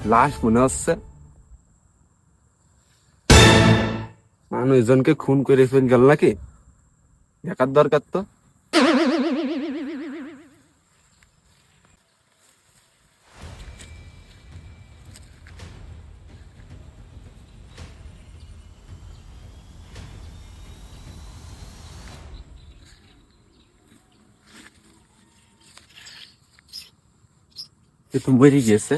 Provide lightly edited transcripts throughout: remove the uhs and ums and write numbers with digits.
লাশ মনে হচ্ছে মানুষজনকে খুন করে ফেল গেল নাকি, দেখার দরকার তো। তুমি বেরিয়ে গিয়েছে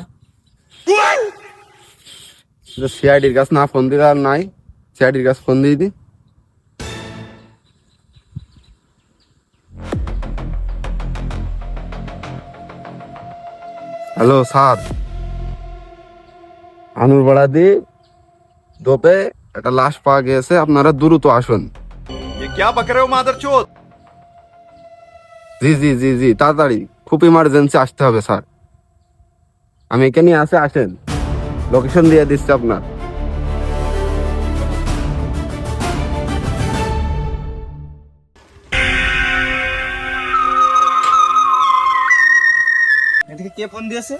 সিআইডির কাছে না ফোন দিলে আর নাই, সিআইডির কাছে ফোন দিয়ে দি। হ্যালো স্যার, আনুরপাড়া দি দোপে একটা লাশ পাওয়া গেছে, আপনারা দ্রুত আসুন। জি জি জি জি, তাড়াতাড়ি, খুব ইমার্জেন্সি আসতে হবে স্যার। আমি এখানে আসেন, লোকেশন দিয়ে দিচ্ছি আপনার। এদিকে কে ফোন দিয়েছে?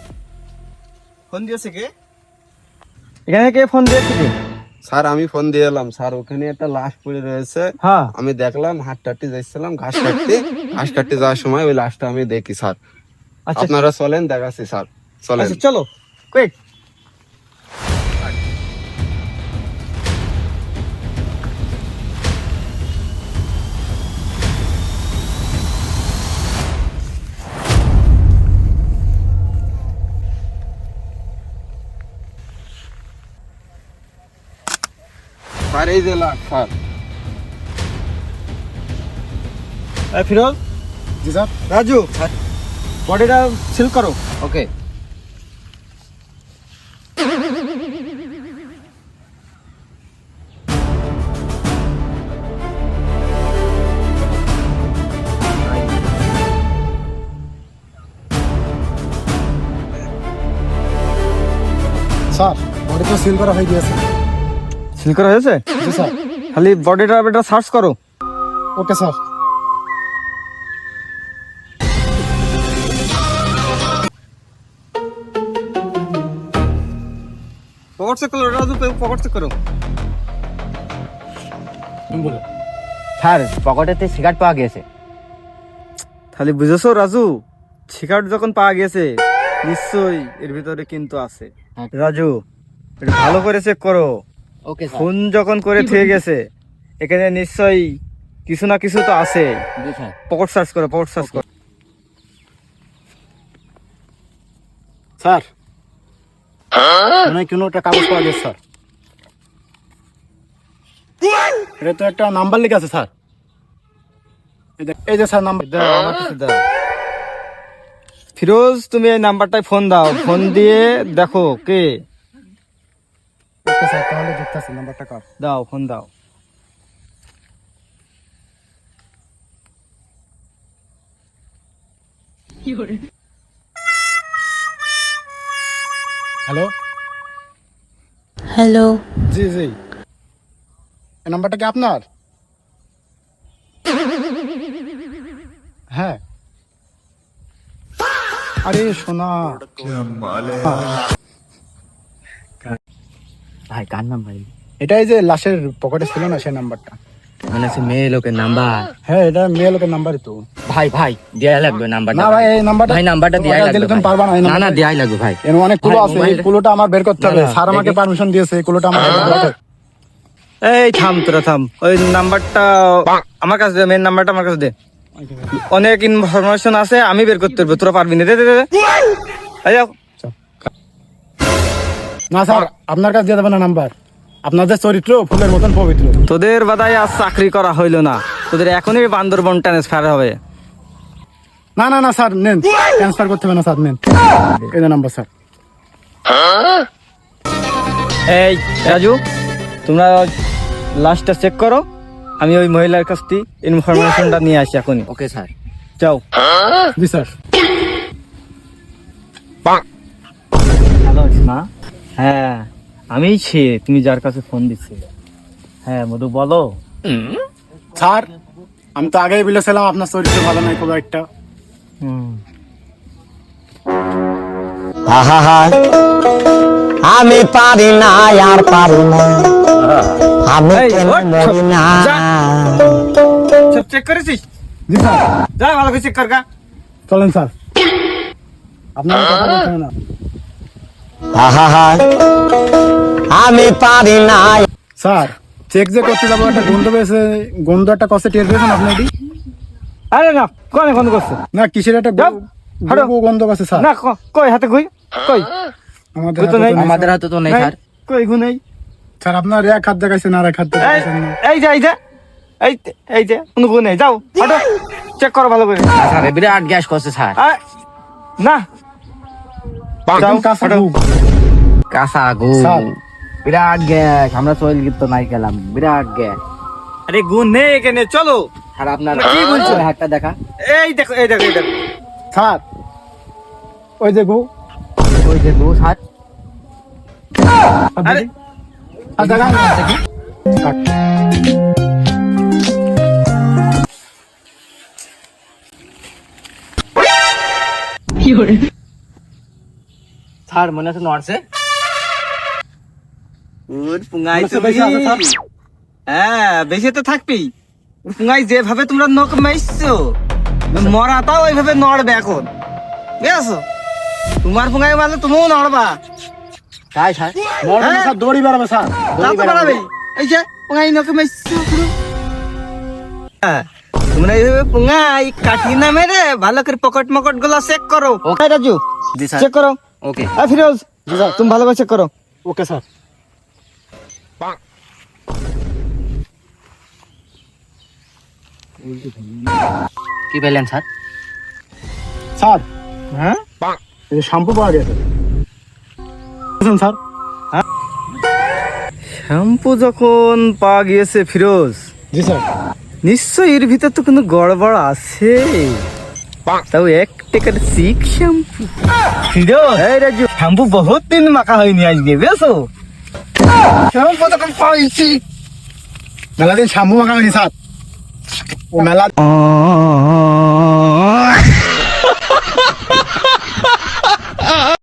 ফোন দিয়েছে কে? এখানে কে ফোন দিয়েছে কে? স্যার আমি ফোন দিয়ে এলাম স্যার, ওখানে একটা লাশ পড়ে রয়েছে। হ্যাঁ, আমি দেখলাম, হাঁটতে যাচ্ছিলাম ঘাস কাটতে যাওয়ার সময় ওই লাশটা আমি দেখি স্যার। আচ্ছা আপনারা চলেন, দেখাচ্ছি স্যার, চলেন। আচ্ছা চলো কুইক। স্যার এই যে লাশ স্যার। ফিরোজ। জি স্যার। রাজু, বডিটা সিল করো। ওকে। স্যার বডি তো সিল করা হয়ে গিয়েছে। সিল করা হয়েছে? জি স্যার। খালি বডিটা এটা সার্চ করো। Okay sir. পকেট চেক করো রাজু, পকেট চেক করো। স্যার পকেটেতে সিগারেট পাওয়া গেছে। খালি বুঝেছো রাজু, সিগারেট যখন পাওয়া গেছে নিশ্চয়ই এর ভিতরে কিন্তু আছে। রাজু এটা ভালো করে চেক করো। Okay sir. ফোন যখন করে থেকে গেছে এখানে নিশ্চয়ই কিছু না কিছু তো আছে। জি স্যার। পকেট সার্চ করো, পকেট সার্চ করো। স্যার মনে হয় কোনো একটা কাগজ পাওয়া গেছে স্যার। এটা তো একটা নাম্বার লেখা আছে স্যার। এই যে স্যার নাম্বার। দাও, আমার কাছে দাও। ফিরোজ তুমি এই নাম্বারটায় ফোন দাও, ফোন দিয়ে দেখো কে। ওকে স্যার, তাহলে দেখতেছি নাম্বারটা কার। দাও, ফোন দাও। হ্যালো। হ্যালো, জি জি, এই নাম্বারটা কি আপনার? হ্যাঁ। আরে সোনা, ভাই কার নাম্বার? এটাই যে লাশের পকেটে ছিল না সেই নাম্বারটা। মানে হচ্ছে মেয়ে লোকের নাম্বার। হ্যাঁ, এটা মেয়ে লোকের নাম্বারই তো। ভাই ভাই দেয়াই লাগবে নাম্বারটা। না ভাই, এই নাম্বারটা, ভাই নাম্বারটা দেয়াই দিলে লাগবে তুমি ভাই। পারবা না। এই না না নাম্বারটা- দেয়াই লাগবে ভাই। এর অনেক ক্লু ভাই, আছে, এই মোবাইল- ক্লুটা আমার বের করতে হবে। না, না, স্যার আমাকে দেখি। পারমিশন দিয়েছে, এই ক্লুটা আমার বের করতে হবে। এই থাম, তোরা থাম। ওই নাম্বারটা আমার কাছে দে, মেন নাম্বারটা আমার কাছে দে। অনেক ইনফরমেশন আছে, আমি বের করতে পারবো, তোরা পারবি না। দে দে দে। এই যাও। না স্যার, আপনার কাছে দিয়ে দেবেন না নাম্বার। আপনাদের চরিত্র ফুলের মতন পবিত্র। তোদের বাদায় আজ চাকরি করা হইলো না, তোদের এখনই বান্দরবন ট্রান্সফার হবে। না না না স্যার, নেন, ট্রান্সফার করতে হবে না স্যার, নেন এই যে নাম্বার স্যার। এই রাজু, তোমরা লাস্টটা চেক করো, আমি ওই মহিলার কাছ থেকে ইনফরমেশনটা নিয়ে আসি এখনই। Okay sir. যাও। জি স্যার। হ্যালো মা। হ্যাঁ আমি সে, তুমি যার কাছে ফোন দিচ্ছে। হ্যাঁ মধু বলো। স্যার আমি তো আগেই বলেছিলাম আপনার চরিত্র ভালো নাই খুব একটা। আমি পারি না আর পারি না আমি এই, কেন ওঠ, মরি না যা। সব চেক করেছিস? জি স্যার, যা ভালো করে চেক কর গা। চলেন স্যার। আপনার কথা বলছেন না। আমি পারি না স্যার চেক যে করতে যাবো একটা গন্ধ পেয়েছে, গন্ধ একটা কষে টের পেয়েছেন আপনি এটি? আরে না, কোনে ফোন করছে? না কিসের একটা যাও, হাঁটো। গন্ধ আছে স্যার না কই হাতে কই? কই? আমাদের কই তো হাতে নেই। তো নেই, আমাদের স্যার। হাতে তো নেই নাই, স্যার। কই গু নেই। স্যার আপনার এক হাত দেখাইছেন আর এক হাত এই দেখাইছেন না। এই যে এই যে কোনো গু নেই, যাও হাঁটো, চেক করো ভালো করে। স্যার বিরাট গ্যাস করছে স্যার। আয়, না একদম কাঁচা হাঁটো। গু। কাঁচা গু স্যার। বিরাট গ্যাস, আমরা চল তো নাই গেলাম, বিরাট গ্যাস। আরে গু নেই এখানে, চলো। আর আপনার কি বলছো? হাতটা দেখা। এই দেখো এই দেখো এই দেখো। স্যার ওই যে গু। ওই যে গু হাত। আরে আর দেখান না। স্যার মনে আছে নড়ছে? ওর পুঙ্গাই মনে হচ্ছে তুমি। বেশি আছে, স্যার। হ্যাঁ বেশি তো থাকবি। ওর পুঙ্গাই যেভাবে তোমরা নখ মাইছো, মরাটাও ওইভাবে নড়বে এখন, বুঝেছো? তোমার পুঙ্গাই মারলে তুমিও নড়বা। তাই স্যার। মরবে না, স্যার দড়ি বেড়াবে স্যার। তা তো বাড়াবে। এই যে পুঙ্গাই নখ মাইছো পুরো। হ্যাঁ, তোমরা এইভাবে পুঙ্গাই কাটি না মেরে ভালো করে পকেট মকট গুলো চেক করো। ওকে রাজু, জি স্যার। চেক করো। ওকে। ফিরোজ, তুমি ভালো করে চেক করো। Okay sir. কি পেলেন স্যার? স্যার হ্যাঁ, এই যে শ্যাম্পু পাওয়া গেছে। বুঝছেন স্যার? শ্যাম্পু যখন পাওয়া গিয়েছে ফিরোজ, জি স্যার। নিশ্চয়ই এর ভিতর তো কোনো গড়বড় আছে। তাও এক টাকার চিক শ্যাম্পু। ফিরোজ, এই রাজু, শ্যাম্পু বহুত দিন মাখা হয়নি আজকে, বুঝছো? শ্যাম্পু যখন পাইছি। মেলা দিন শ্যাম্পু মাখা হয়নি স্যার। ও মেলা